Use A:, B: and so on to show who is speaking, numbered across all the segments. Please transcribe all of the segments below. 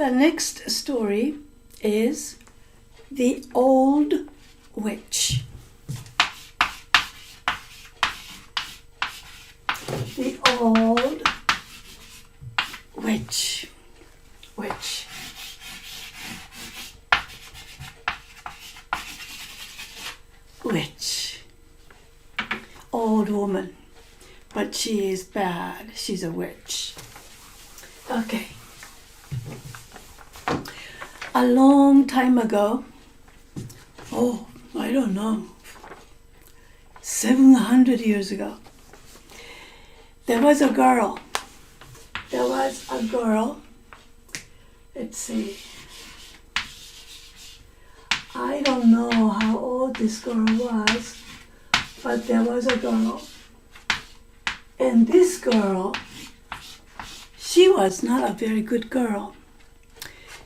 A: The next story is The Old Witch. The Old Witch. Witch. Witch. Old woman. But she is bad. She's a witch. Okay. A long time ago, I don't know, 700 years ago, there was a girl. Let's see. I don't know how old this girl was, but there was a girl. And this girl, she was not a very good girl.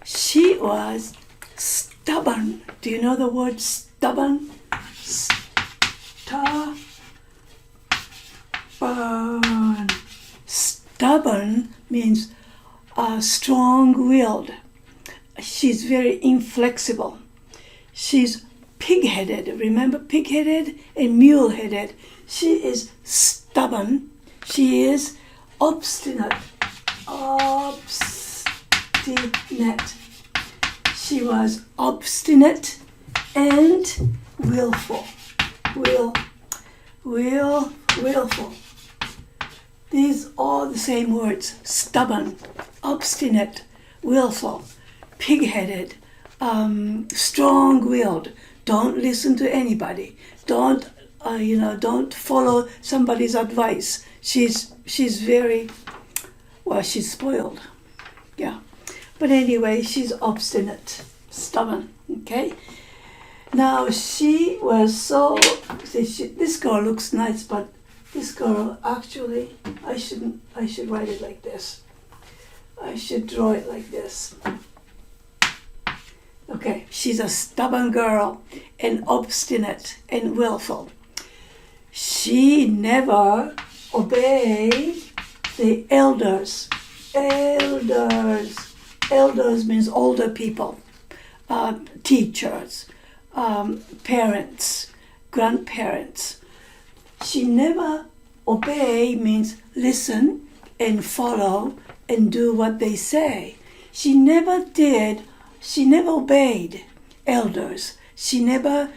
A: She was stubborn. Do you know the word stubborn? Stubborn. Stubborn means strong-willed. She's very inflexible. She's pig-headed. Remember pig-headed and mule-headed? She is stubborn. She is obstinate. She was obstinate and willful. Willful. These are the same words. Stubborn, obstinate, willful, pig-headed, strong-willed. Don't listen to anybody. Don't follow somebody's advice. She's very, she's spoiled. Yeah. But anyway, she's obstinate, stubborn, okay? Now, she was this girl looks nice, but this girl, actually, I should write it like this. I should draw it like this. Okay, she's a stubborn girl and obstinate and willful. She never obeyed the elders. Elders means older people, teachers, parents, grandparents. She never obey means listen and follow and do what they say. She never obeyed elders. She never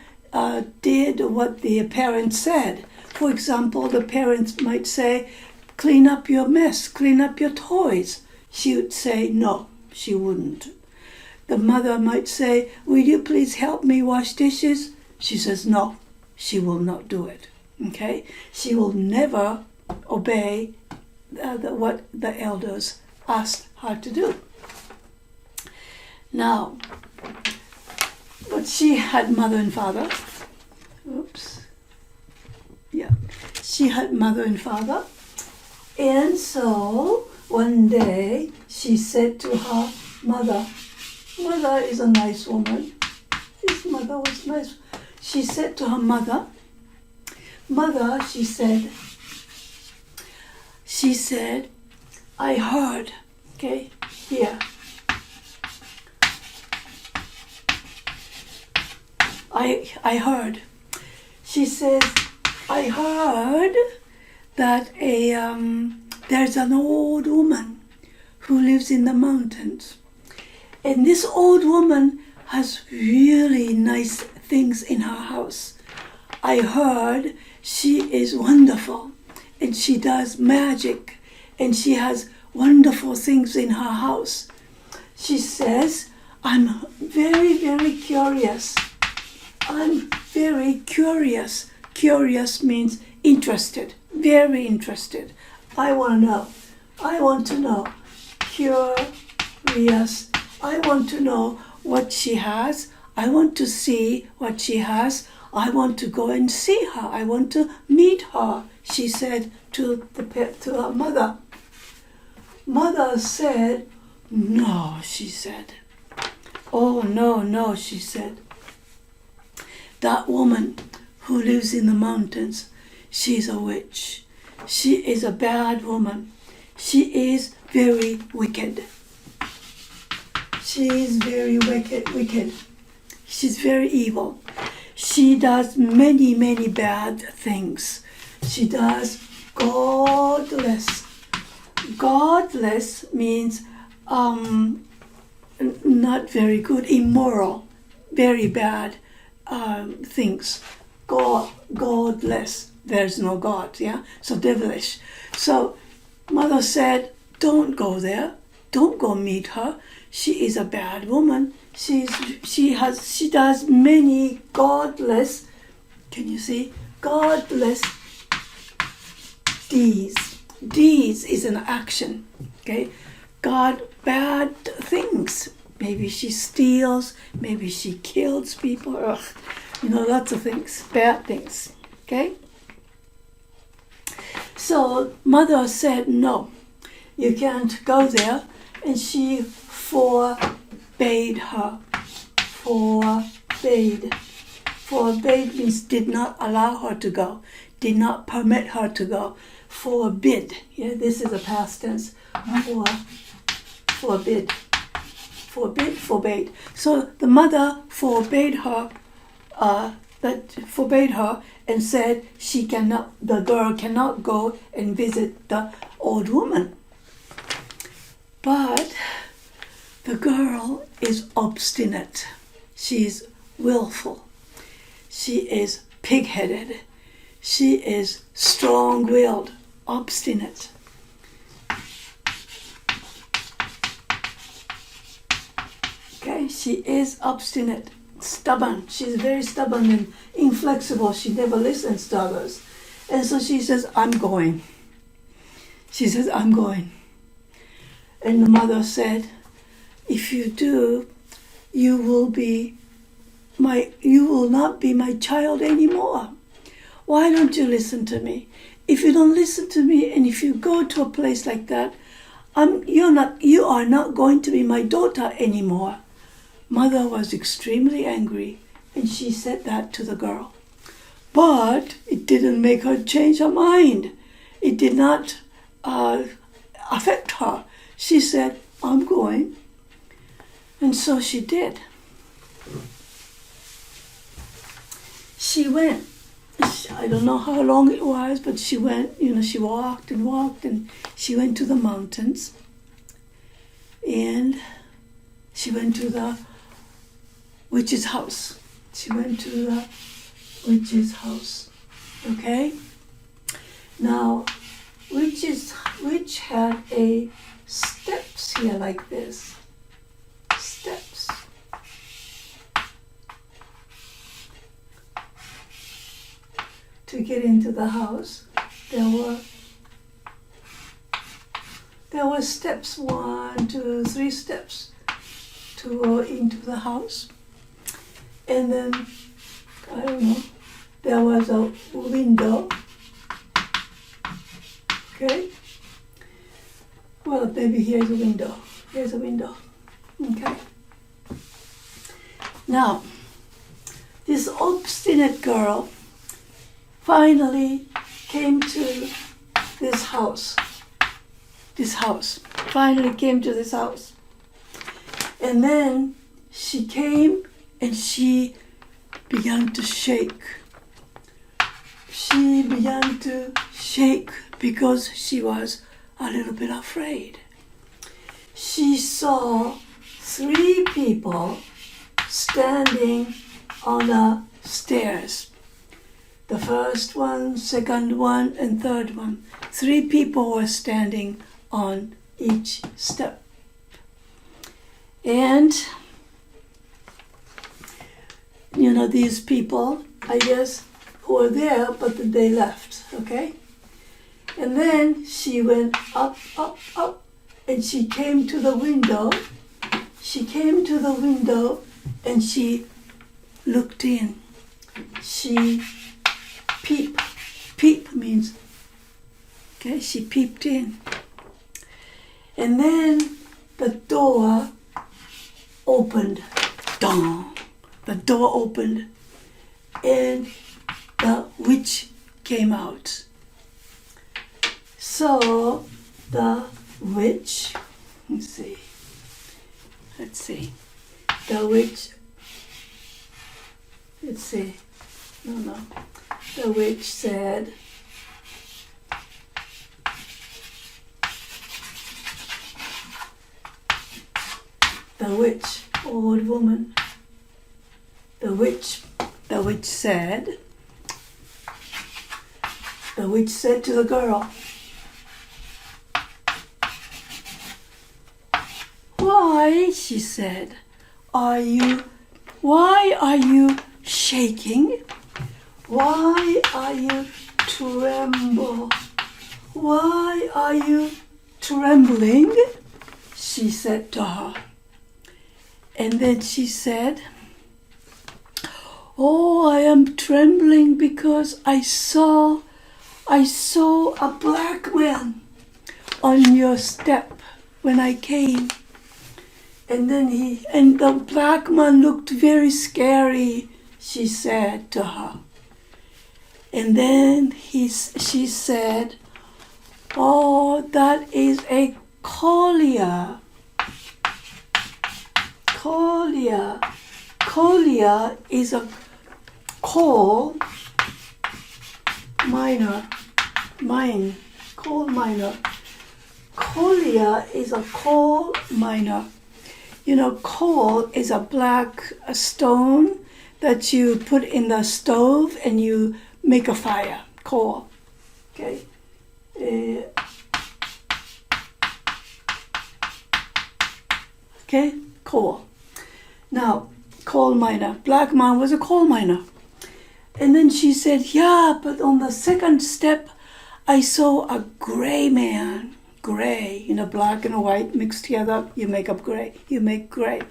A: did what the parents said. For example, the parents might say, clean up your mess, clean up your toys. She would say no, she wouldn't. The mother might say, will you please help me wash dishes? She says no, she will not do it. Okay? She will never obey what the elders asked her to do. Now, but she had mother and father. She had mother and father. And so one day she said to her mother is a nice woman. His mother was nice. She said to her mother, she said, I heard, okay, here. I heard. She says, I heard that there's an old woman who lives in the mountains. And this old woman has really nice things in her house. I heard she is wonderful and she does magic and she has wonderful things in her house. She says, I'm very, very curious. I'm very curious. Curious means interested, very interested. I want to know. I want to know. Curious. I want to know what she has. I want to see what she has. I want to go and see her. I want to meet her, she said to her mother. Mother said, no, she said. Oh, no, she said. That woman who lives in the mountains, she's a witch. She is a bad woman. She is very wicked. She is very wicked. She's very evil. She does many, many bad things. She does godless. Godless means not very good, immoral, very bad things. Godless. There's no God, yeah? So devilish. So mother said, don't go there. Don't go meet her. She is a bad woman. She does many godless, can you see? Godless deeds. Deeds is an action, okay? Bad things. Maybe she steals, maybe she kills people, lots of things, bad things, okay? So mother said, no, you can't go there, and she forbade her. Forbade means did not allow her to go, did not permit her to go. Forbid, yeah, this is a past tense. Forbid. Forbade. So the mother forbade her and said the girl cannot go and visit the old woman. But the girl is obstinate. She's willful. She is pig-headed. She is strong-willed, obstinate. Okay, she is obstinate, stubborn. She's very stubborn and inflexible. She never listens to others. And so she says, I'm going. She says, I'm going. And the mother said, if you do, you will not be my child anymore. Why don't you listen to me? If you don't listen to me, and if you go to a place like that, you are not going to be my daughter anymore. Mother was extremely angry, and she said that to the girl. But it didn't make her change her mind. It did not affect her. She said, I'm going. And so she did. She went. I don't know how long it was, but she went, she walked and walked, and she went to the mountains. And she went to the witch's house. She went to the witch's house. Okay? Now, witch had a steps here like this. Steps. To get into the house, there were steps, 1, 2, 3 steps to go into the house. And then, I don't know, there was a window. Okay? Well, maybe here's a window. Here's a window. Okay? Now, this obstinate girl finally came to this house. Finally came to this house. And then she came and she began to shake. She began to shake because she was a little bit afraid. She saw 3 people standing on the stairs. The first one, second one, and third one. 3 people were standing on each step. And, these people, I guess, were there, but they left, okay? And then she went up, and she came to the window. She came to the window, and she looked in. She peeped. Peep means, okay, she peeped in. And then the door opened. Dong! The door opened, and the witch came out. So the witch, let's see, let's see. The witch, let's see. No. The witch said, the witch, old woman. The witch said to the girl, why, she said, why are you shaking? Why are you tremble? Why are you trembling? She said to her. And then she said, oh, I am trembling because I saw a black man on your step when I came. And then the black man looked very scary, she said to her. And then she said, oh, that is a collier. Collier is a coal miner. Collier is a coal miner. You know, coal is a black stone that you put in the stove and you make a fire. Coal. Okay. Okay. Coal. Now, coal miner. Black man was a coal miner. And then she said, yeah, but on the second step, I saw a gray man. Gray, you know, black and white mixed together, you make up gray. You make gray.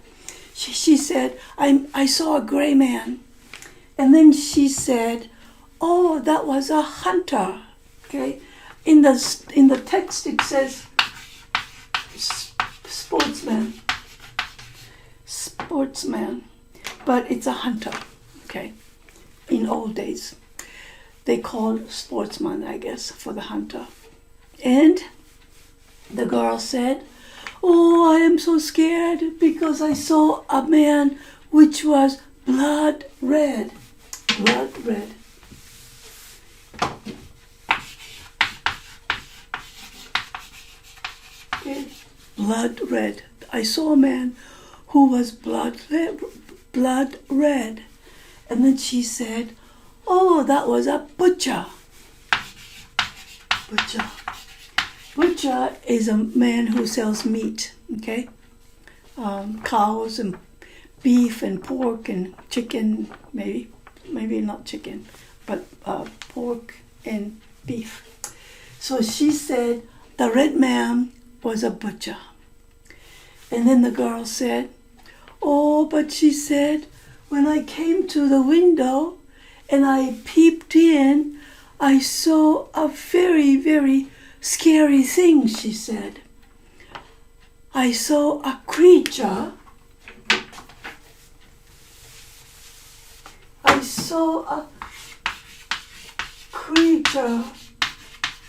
A: She said, I saw a gray man. And then she said, oh, that was a hunter. Okay. In the text it says sportsman, but it's a hunter. Okay. In old days, they called sportsman, I guess, for the hunter. And the girl said, oh, I am so scared because I saw a man which was blood red. Blood red. Okay. Blood red. I saw a man who was blood red. And then she said, oh, that was a butcher. Butcher is a man who sells meat, okay? Cows and beef and pork and chicken, maybe not chicken, but pork and beef. So she said the red man was a butcher. And then the girl said, oh, but she said, when I came to the window and I peeped in, I saw a very, very scary thing, she said. I saw a creature.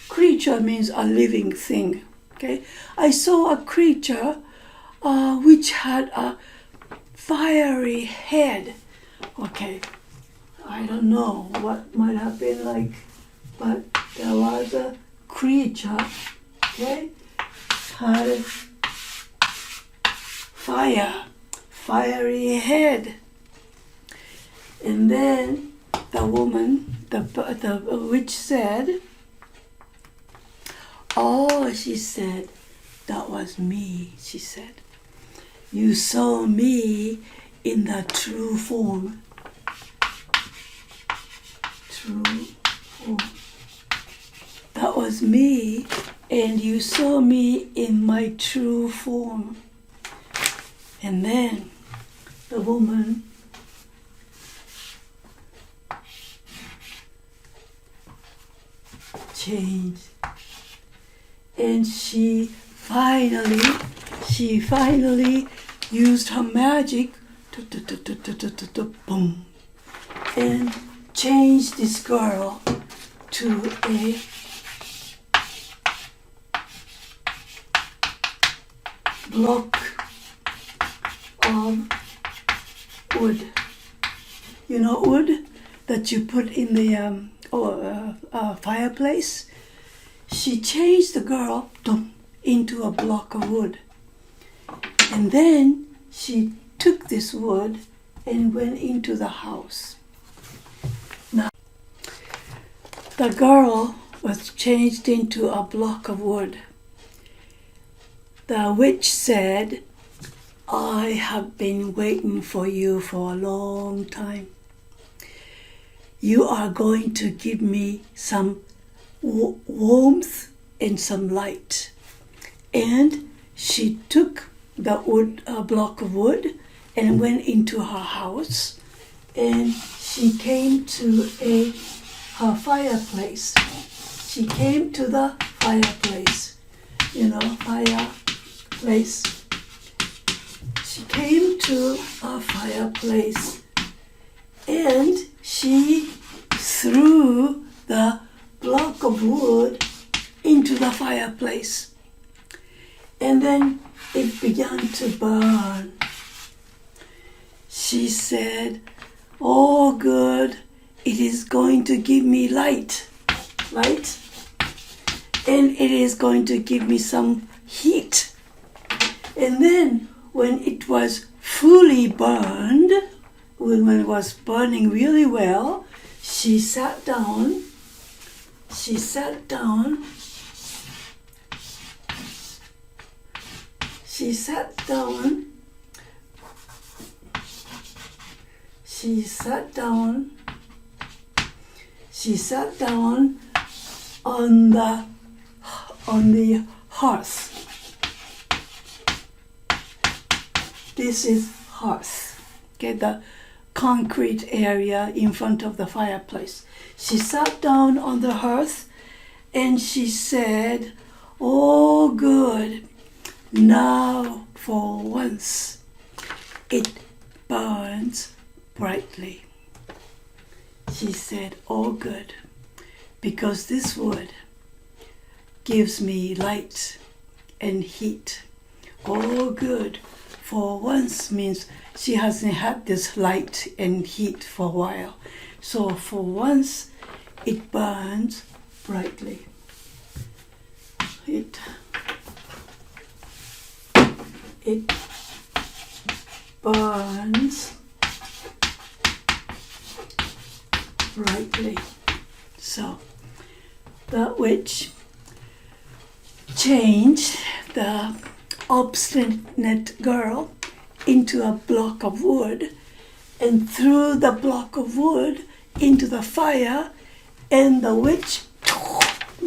A: Creature means a living thing. Okay? I saw a creature which had a fiery head. Okay. I don't know what might have been like, but there was a creature, okay, had fiery head. And then the woman, the witch said, oh, she said, that was me, she said. You saw me in the true form. That was me, and you saw me in my true form. And then the woman changed, and she finally used her magic boom, and changed this girl to a of wood. You know wood that you put in the fireplace? She changed the girl into a block of wood. And then she took this wood and went into the house. Now, the girl was changed into a block of wood. The witch said, I have been waiting for you for a long time. You are going to give me some warmth and some light. And she took the wood, block of wood, and went into her house, and she came to her fireplace. She came to the fireplace, fireplace. She came to a fireplace, and she threw the block of wood into the fireplace. And then it began to burn. She said, oh good, it is going to give me light, and it is going to give me some heat. And then when it was fully burned, when it was burning really well, she sat down, she sat down on the hearth. This is hearth, okay, the concrete area in front of the fireplace. She sat down on the hearth and she said, oh good, now for once it burns brightly. She said, oh good, because this wood gives me light and heat. Oh good, for once means she hasn't had this light and heat for a while. So for once it burns brightly. It burns brightly. So the witch changed the obstinate girl into a block of wood and threw the block of wood into the fire, and the witch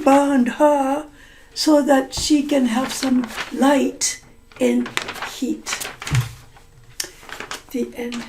A: burned her so that she can have some light and heat. The end.